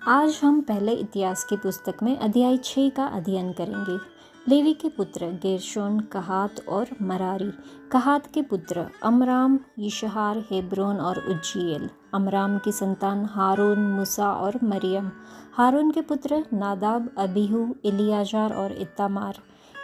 आज हम पहले इतिहास की पुस्तक में अध्याय 6 का अध्ययन करेंगे। लेवी के पुत्र गेरशोन, कहात और मरारी। कहात के पुत्र अमराम, यिशहार, हेब्रोन और उज्जीएल। अमराम की संतान हारून, मूसा और मरियम। हारून के पुत्र नादाब, अबीहू, एलियाजार और इत्तामार।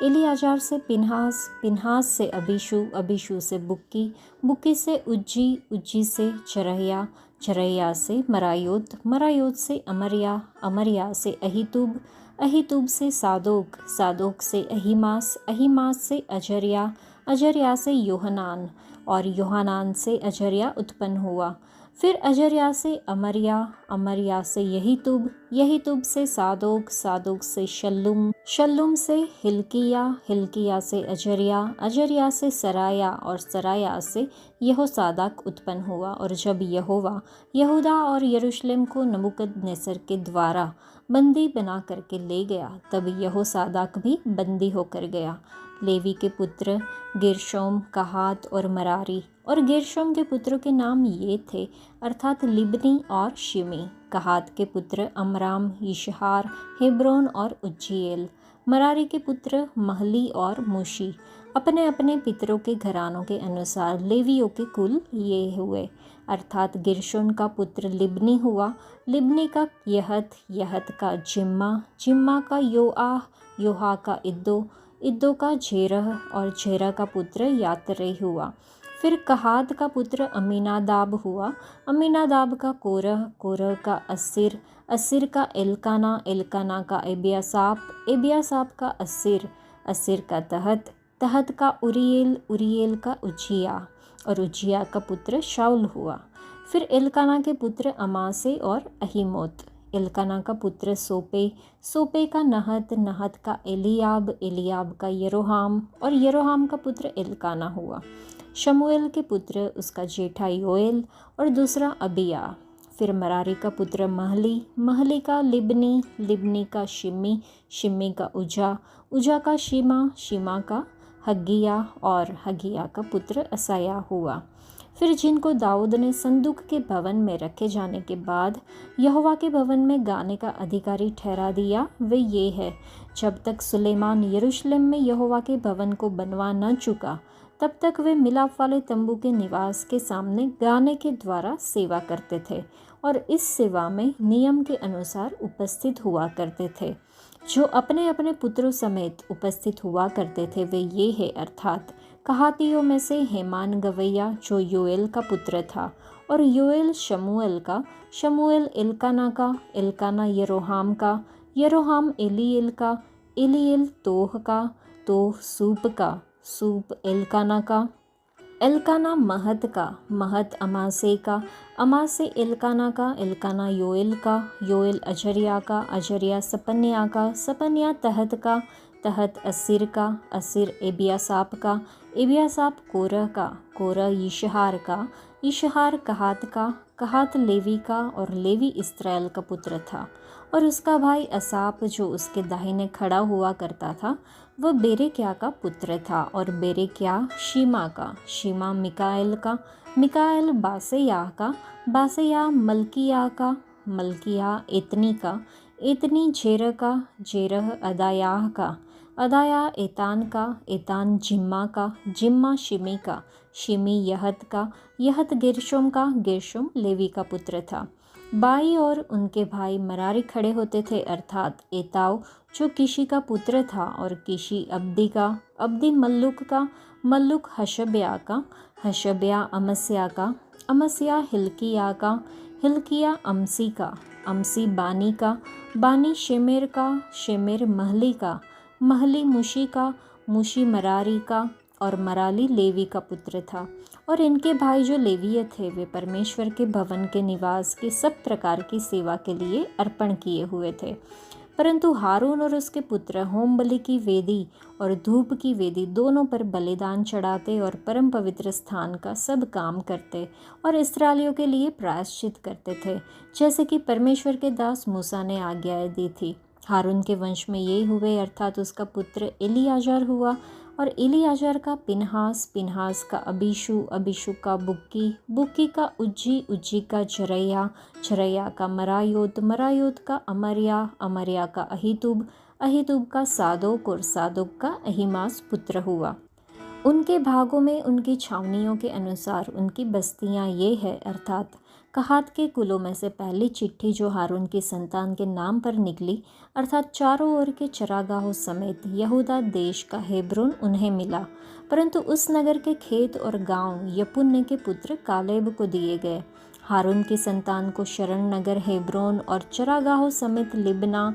एलियाजार से पिनहास, पिनहास से अबीशू, अबीशू से बुक्की, बुक्की से उज्जी, उज्जी से जरहिया, जरहिया से मरायोत, मरायोत से अमरिया, अमरिया से अहीतूब, अहीतूब से सादोक, सादोक से अहीमास, अहीमास से अजर्या, अजर्या से योहनान और योहानान से अजर्या उत्पन्न हुआ। फिर अजर्या से अमरिया, अमरिया से यहीतूब, यहीतूब से सादोक, सादोक से शल्लुम, शल्लुम से हिल्किया, हिल्किया से अजर्या, अजर्या से सराया और सराया से यहोसादाक उत्पन्न हुआ। और जब यहोवा यहूदा और यरूशलेम को नबूकदनेस्सर के द्वारा बंदी बना करके ले गया, तब यहोसादाक भी बंदी होकर गया। लेवी के पुत्र गेरशोम, कहात और मरारी। और गेरशोम के पुत्रों के नाम ये थे, अर्थात लिब्नी और शिमी। कहात के पुत्र अमराम, यिशहार, हेब्रोन और उज्जीएल। मरारी के पुत्र महली और मूशी। अपने अपने पितरों के घरानों के अनुसार लेवियों के कुल ये हुए, अर्थात गेरशोन का पुत्र लिब्नी हुआ, लिब्नी का यहत, यहत का जिम्मा, जिम्मा का योआह, योहा का इद्दो, इद्दो का झेरह और झेरह का पुत्र यातरे हुआ। फिर कहात का पुत्र अमीनादाब हुआ, अमीनादाब का कोरह, कोरह का अस्सिर, अस्सिर का एलकाना, एलकाना का एबियासाप, एबियासाप का अस्सिर, अस्सिर का तहत, तहत का उरिएल, उरिएल का उज्जिया और उज्जिया का पुत्र शाऊल हुआ। फिर एलकाना के पुत्र अमासे और अहीमोत। एलकाना का पुत्र सोपे, सोपे का नहत, नहत का एलियाब, एलियाब का यरोहाम और यरोहाम का पुत्र एलकाना हुआ। शमूएल के पुत्र उसका जेठा योएल और दूसरा अबिया। फिर मरारी का पुत्र महली, महली का लिब्नी, लिब्नी का शिमी, शिमी का उजा, उजा का शीमा, शीमा का हग्गिया और हग्गिया का पुत्र असाया हुआ। फिर जिनको दाऊद ने संदूक के भवन में रखे जाने के बाद यहोवा के भवन में गाने का अधिकारी ठहरा दिया, वे ये है, जब तक सुलेमान यरूशलेम में यहोवा के भवन को बनवा न चुका, तब तक वे मिलाप वाले तंबू के निवास के सामने गाने के द्वारा सेवा करते थे और इस सेवा में नियम के अनुसार उपस्थित हुआ करते थे। जो अपने अपने पुत्रों समेत उपस्थित हुआ करते थे वे ये है, अर्थात कहातियों में से हेमान गवैया जो योएल का पुत्र था, और योएल शमूएल का, शमूएल एलकाना का, एलकाना यरोहाम का, यरोहाम एलीएल का, एलीएल तोह का, तोह सूप का, सूप एलकाना का, एलकाना महत का, महत अमासे का, अमासे एलकाना का, एलकाना योएल का, योएल अजर्या का, अजर्या सपन्या का, सपन्या तहत का, तहत अस्सिर का, अस्सिर एबियासाप का, एबियासाप कोरह का, कोरह यिशहार का, यिशहार कहात का, कहात लेवी का और लेवी इस्राएल का पुत्र था। और उसका भाई असाप जो उसके दाहिने खड़ा हुआ करता था, वह बेरेक्या का पुत्र था और बेरेक्या शीमा का, शीमा मिकाएल का, मिकाएल बासेयाह का, बासेयाह मल्किया का, मल्किया एतनी का, एतनी जेरह का, जेरह अदायाह का, अदाया एतान का, एतान जिम्मा का, जिम्मा शिमी का, शिमी यहत का, यहत गेरशोम का, गेरशोम लेवी का पुत्र था। बाई और उनके भाई मरारी खड़े होते थे, अर्थात एताव जो किशी का पुत्र था और किशी अब्दी का, अब्दी मल्लुक का, मल्लुक हशब्या का, हशब्या अमस्या का, अमस्या हिल्किया का, हिल्किया अमसी का, अमसी बानी का, बानी शेमेर का, शेमेर महली का, महली मूशी का, मूशी मरारी का और मराली लेवी का पुत्र था। और इनके भाई जो लेवीय थे वे परमेश्वर के भवन के निवास की सब प्रकार की सेवा के लिए अर्पण किए हुए थे। परंतु हारून और उसके पुत्र होम बलि की वेदी और धूप की वेदी दोनों पर बलिदान चढ़ाते और परम पवित्र स्थान का सब काम करते और इस्राएलियों के लिए प्रायश्चित करते थे, जैसे कि परमेश्वर के दास मूसा ने आज्ञाएं दी थी। हारून के वंश में ये हुए, अर्थात उसका पुत्र एलियाजार हुआ, और इलियाजर का पिनहास, पिनहास का अबीशू, अबीशू का बुक्की, बुक्की का उज्जी, उज्जी का जरैया, जरैया का मरायोत, मरायोत का अमर्या, अमर्या का अहीतुब, अहीतुब का सादोक और सादोक का अहीमास पुत्र हुआ। उनके भागों में उनकी छावनियों के अनुसार उनकी बस्तियां ये है, अर्थात कहात के कुलों में से पहली चिट्ठी जो हारून की संतान के नाम पर निकली, अर्थात चारों ओर के चरागाहों समेत यहूदा देश का हेब्रोन उन्हें मिला, परंतु उस नगर के खेत और गांव यपुन्ने के पुत्र कालेब को दिए गए। हारून की संतान को शरण नगर हेब्रोन और चरागाहों समेत लिब्ना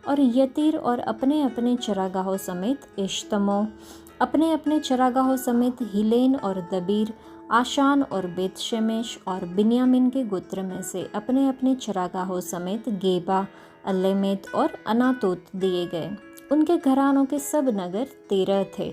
और यतीर और अपने अपने चरागाहों समेत इश्तमो, अपने अपने चरागाहों समेत हिलेन और दबीर, आशान और बेतशेमेश और बिन्यामिन के गोत्र में से अपने अपने चरागाहों समेत गेबा, अल्लेमेत और अनातोत दिए गए। उनके घरानों के सब नगर 13 थे।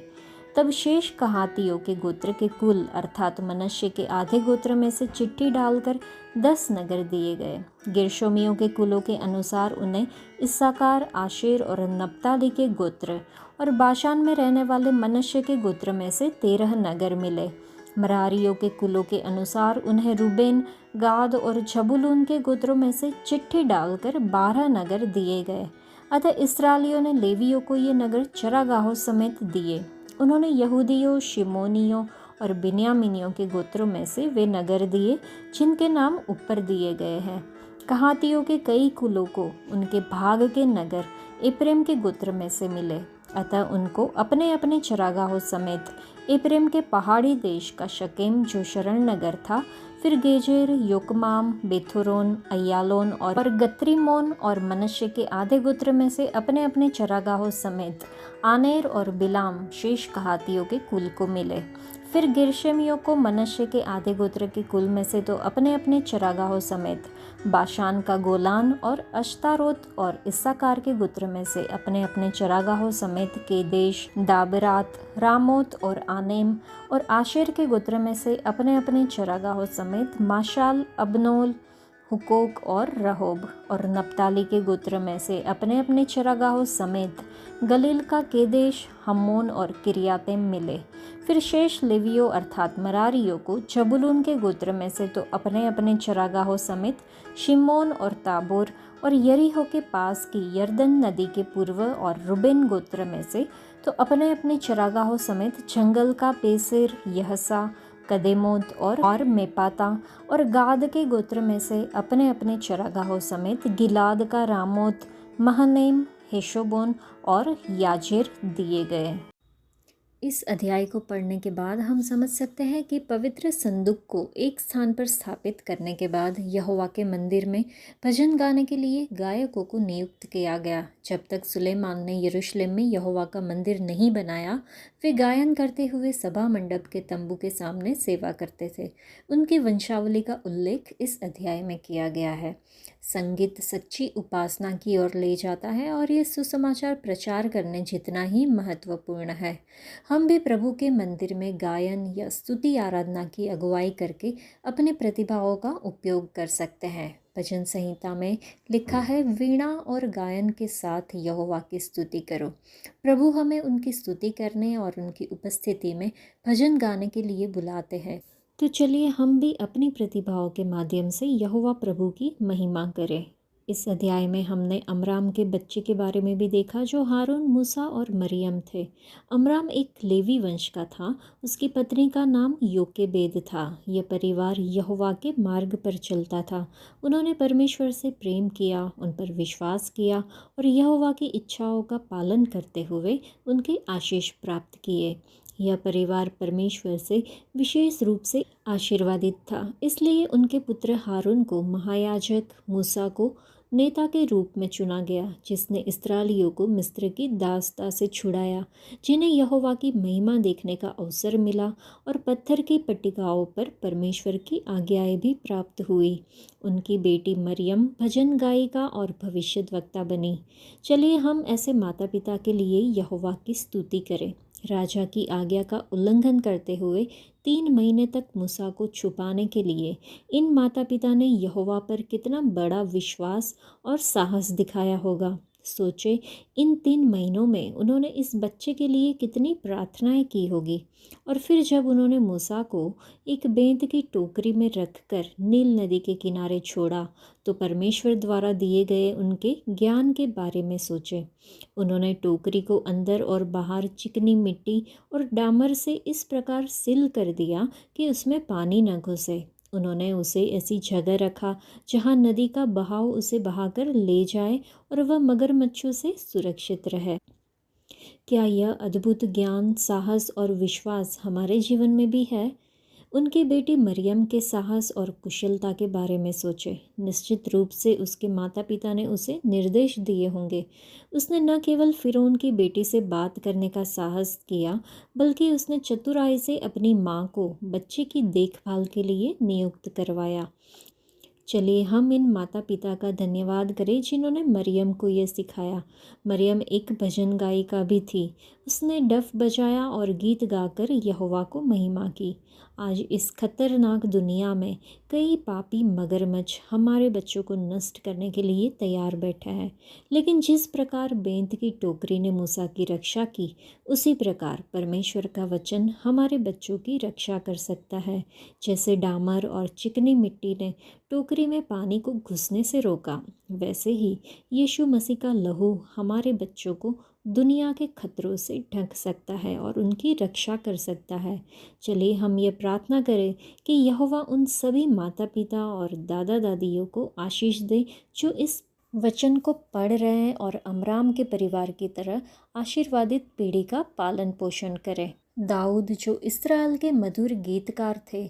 तब शेष कहातियों के गोत्र के कुल अर्थात मनश्शे के आधे गोत्र में से चिट्ठी डालकर 10 नगर दिए गए। गिरशोमियों के कुलों के अनुसार उन्हें इस्साकार, आशेर और नप्ताली के गोत्र और बाशान में रहने वाले मनश्शे के गोत्र में से 13 नगर मिले। मरारियों के कुलों के अनुसार उन्हें रूबेन, गाद और जबूलून के गोत्रों में से चिट्ठी डालकर 12 नगर दिए गए। अतः इस्राएलियों ने लेवियों को ये नगर चरागाहों समेत दिए। उन्होंने यहूदियों, शिमोनियों और बिन्यामीनियों के गोत्रों में से वे नगर दिए जिनके नाम ऊपर दिए गए हैं। कहातियों के कई कुलों को उनके भाग के नगर एप्रेम के गोत्र में से मिले। अतः उनको अपने अपने चरागाहों समेत एप्रेम के पहाड़ी देश का शकेम जो शरण नगर था, फिर गेजेर, योकमाम, बेथोरोन, अय्यालोन और गत्रिमोन और मनश्शे के आधे गोत्र में से अपने अपने चरागाहों समेत आनेर और बिलाम शेष कहातियों के कुल को मिले। फिर गिरशमियों को मनश्शे के आधे गोत्र के कुल में से तो अपने अपने चरागाहों समेत बाशान का गोलान और अश्तारोत और इस्साकार के गोत्र में से अपने अपने चरागाहों समेत केदेश, दाबरात, रामोत और आनेम और आशेर के गोत्र में से अपने अपने चरागाहों समेत माशाल, अबनोल, हुकोक और रहोब और नप्ताली के गोत्र में से अपने अपने चरागाहों समेत गलील का केदेश, हम्मोन और किरियातेम मिले। फिर शेष लेवियों अर्थात मरारियों को जबूलून के गोत्र में से तो अपने अपने चरागाहों समेत शिमोन और ताबोर और यरीहो के पास की यरदन नदी के पूर्व और रुबेन गोत्र में से तो अपने अपने चरागाहों समेत जंगल का पेसेर, यहसा, कदेमोत और मेपाता और गाद के गोत्र में से अपने अपने चरागाहों समेत गिलाद का रामोत, महनेम, हेशोबोन और याजेर दिए गए। इस अध्याय को पढ़ने के बाद हम समझ सकते हैं कि पवित्र संदूक को एक स्थान पर स्थापित करने के बाद यहोवा के मंदिर में भजन गाने के लिए गायकों को नियुक्त किया गया। जब तक सुलेमान ने यरूशलेम में यहोवा का मंदिर नहीं बनाया, वे गायन करते हुए सभा मंडप के तंबू के सामने सेवा करते थे। उनकी वंशावली का उल्लेख इस अध्याय में किया गया है। संगीत सच्ची उपासना की ओर ले जाता है और ये सुसमाचार प्रचार करने जितना ही महत्वपूर्ण है। हम भी प्रभु के मंदिर में गायन या स्तुति आराधना की अगुवाई करके अपनी प्रतिभाओं का उपयोग कर सकते हैं। भजन संहिता में लिखा है, वीणा और गायन के साथ यहोवा की स्तुति करो। प्रभु हमें उनकी स्तुति करने और उनकी उपस्थिति में भजन गाने के लिए बुलाते हैं। तो चलिए हम भी अपनी प्रतिभाओं के माध्यम से यहोवा प्रभु की महिमा करें। इस अध्याय में हमने अमराम के बच्चे के बारे में भी देखा जो हारून, मूसा और मरियम थे। अमराम एक लेवी वंश का था। उसकी पत्नी का नाम योकेबेद था। यह परिवार यहोवा के मार्ग पर चलता था। उन्होंने परमेश्वर से प्रेम किया, उन पर विश्वास किया और यहोवा की इच्छाओं का पालन करते हुए उनके आशीष प्राप्त किए। यह परिवार परमेश्वर से विशेष रूप से आशीर्वादित था। इसलिए उनके पुत्र हारून को महायाजक, मूसा को नेता के रूप में चुना गया, जिसने इस्राएलियों को मिस्र की दासता से छुड़ाया, जिन्हें यहोवा की महिमा देखने का अवसर मिला और पत्थर की पट्टिकाओं पर परमेश्वर की आज्ञाएं भी प्राप्त हुई। उनकी बेटी मरियम भजन गायिका और भविष्यद्वक्ता बनी। चलिए हम ऐसे माता पिता के लिए यहोवा की स्तुति करें। राजा की आज्ञा का उल्लंघन करते हुए 3 महीने तक मूसा को छुपाने के लिए इन माता पिता ने यहोवा पर कितना बड़ा विश्वास और साहस दिखाया होगा। सोचे इन 3 महीनों में उन्होंने इस बच्चे के लिए कितनी प्रार्थनाएं की होगी। और फिर जब उन्होंने मूसा को एक बेंत की टोकरी में रखकर नील नदी के किनारे छोड़ा तो परमेश्वर द्वारा दिए गए उनके ज्ञान के बारे में सोचे। उन्होंने टोकरी को अंदर और बाहर चिकनी मिट्टी और डामर से इस प्रकार सील कर दिया कि उसमें पानी न घुसे। उन्होंने उसे ऐसी जगह रखा जहाँ नदी का बहाव उसे बहाकर ले जाए और वह मगरमच्छों से सुरक्षित रहे। क्या यह अद्भुत ज्ञान, साहस और विश्वास हमारे जीवन में भी है? उनकी बेटी मरियम के साहस और कुशलता के बारे में सोचे। निश्चित रूप से उसके माता पिता ने उसे निर्देश दिए होंगे। उसने न केवल फिरौन की बेटी से बात करने का साहस किया, बल्कि उसने चतुराई से अपनी माँ को बच्चे की देखभाल के लिए नियुक्त करवाया। चलिए हम इन माता पिता का धन्यवाद करें जिन्होंने मरियम को ये सिखाया। मरियम एक भजन गायिका भी थी। उसने डफ बजाया और गीत गाकर यहोवा को महिमा की। आज इस खतरनाक दुनिया में कई पापी मगरमच्छ हमारे बच्चों को नष्ट करने के लिए तैयार बैठा है, लेकिन जिस प्रकार बेंत की टोकरी ने मूसा की रक्षा की, उसी प्रकार परमेश्वर का वचन हमारे बच्चों की रक्षा कर सकता है। जैसे डामर और चिकनी मिट्टी ने टोकरी में पानी को घुसने से रोका, वैसे ही यीशु मसीह का लहू हमारे बच्चों को दुनिया के खतरों से ढक सकता है और उनकी रक्षा कर सकता है। चलिए हम ये प्रार्थना करें कि यहोवा उन सभी माता पिता और दादा दादियों को आशीष दे जो इस वचन को पढ़ रहे हैं और अमराम के परिवार की तरह आशीर्वादित पीढ़ी का पालन पोषण करें। दाऊद जो इस्राएल के मधुर गीतकार थे,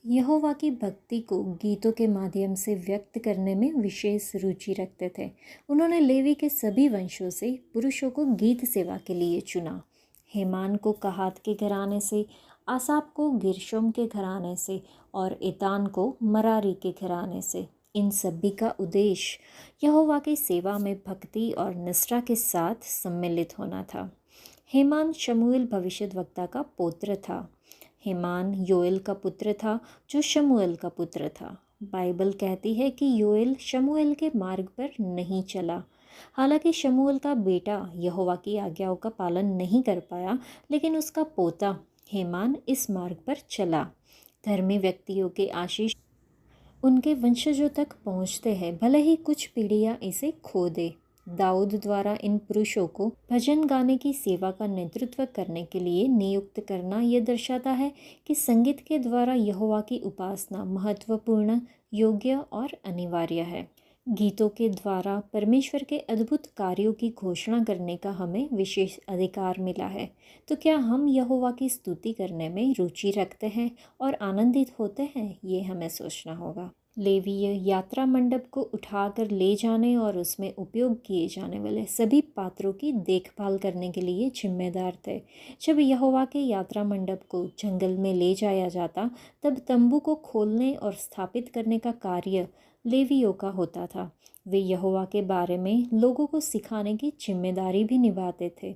यहोवा की भक्ति को गीतों के माध्यम से व्यक्त करने में विशेष रुचि रखते थे। उन्होंने लेवी के सभी वंशों से पुरुषों को गीत सेवा के लिए चुना। हेमान को कहात के घराने से, आसाप को गिरशोम के घराने से और एतान को मरारी के घराने से। इन सभी का उद्देश्य यहोवा की सेवा में भक्ति और निष्ठा के साथ सम्मिलित होना था। हेमान शमूएल भविष्यद्वक्ता का पौत्र था। हेमान योएल का पुत्र था जो शमूएल का पुत्र था। बाइबल कहती है कि योएल शमूएल के मार्ग पर नहीं चला। हालांकि शमूएल का बेटा यहोवा की आज्ञाओं का पालन नहीं कर पाया, लेकिन उसका पोता हेमान इस मार्ग पर चला। धर्मी व्यक्तियों के आशीष उनके वंशजों तक पहुँचते हैं, भले ही कुछ पीढ़ियाँ इसे खो दे। दाऊद द्वारा इन पुरुषों को भजन गाने की सेवा का नेतृत्व करने के लिए नियुक्त करना यह दर्शाता है कि संगीत के द्वारा यहोवा की उपासना महत्वपूर्ण, योग्य और अनिवार्य है। गीतों के द्वारा परमेश्वर के अद्भुत कार्यों की घोषणा करने का हमें विशेष अधिकार मिला है। तो क्या हम यहोवा की स्तुति करने में रुचि रखते हैं और आनंदित होते हैं? ये हमें सोचना होगा। लेवीय यात्रा मंडप को उठाकर ले जाने और उसमें उपयोग किए जाने वाले सभी पात्रों की देखभाल करने के लिए जिम्मेदार थे। जब यहोवा के यात्रा मंडप को जंगल में ले जाया जाता, तब तंबू को खोलने और स्थापित करने का कार्य लेवियों का होता था। वे यहोवा के बारे में लोगों को सिखाने की जिम्मेदारी भी निभाते थे।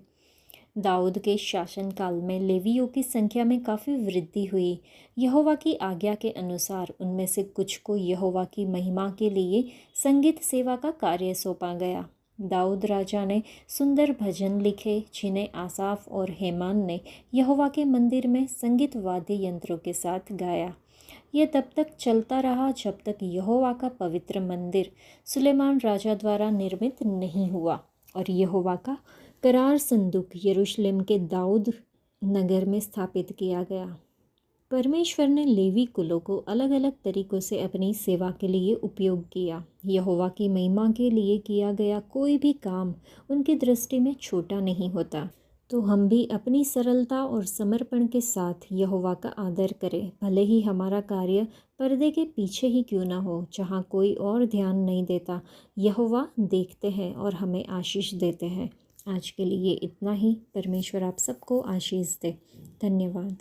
दाऊद के शासनकाल में लेवियों की संख्या में काफ़ी वृद्धि हुई। यहोवा की आज्ञा के अनुसार उनमें से कुछ को यहोवा की महिमा के लिए संगीत सेवा का कार्य सौंपा गया। दाऊद राजा ने सुंदर भजन लिखे जिन्हें आसाफ और हेमान ने यहोवा के मंदिर में संगीत वाद्य यंत्रों के साथ गाया। यह तब तक चलता रहा जब तक यहोवा का पवित्र मंदिर सुलेमान राजा द्वारा निर्मित नहीं हुआ और यहोवा का करार संदूक यरूशलेम के दाऊद नगर में स्थापित किया गया। परमेश्वर ने लेवी कुलों को अलग अलग तरीक़ों से अपनी सेवा के लिए उपयोग किया। यहोवा की महिमा के लिए किया गया कोई भी काम उनकी दृष्टि में छोटा नहीं होता। तो हम भी अपनी सरलता और समर्पण के साथ यहोवा का आदर करें, भले ही हमारा कार्य पर्दे के पीछे ही क्यों ना हो, जहाँ कोई और ध्यान नहीं देता। यहोवा देखते हैं और हमें आशीष देते हैं। आज के लिए इतना ही। परमेश्वर आप सबको आशीष दे। धन्यवाद।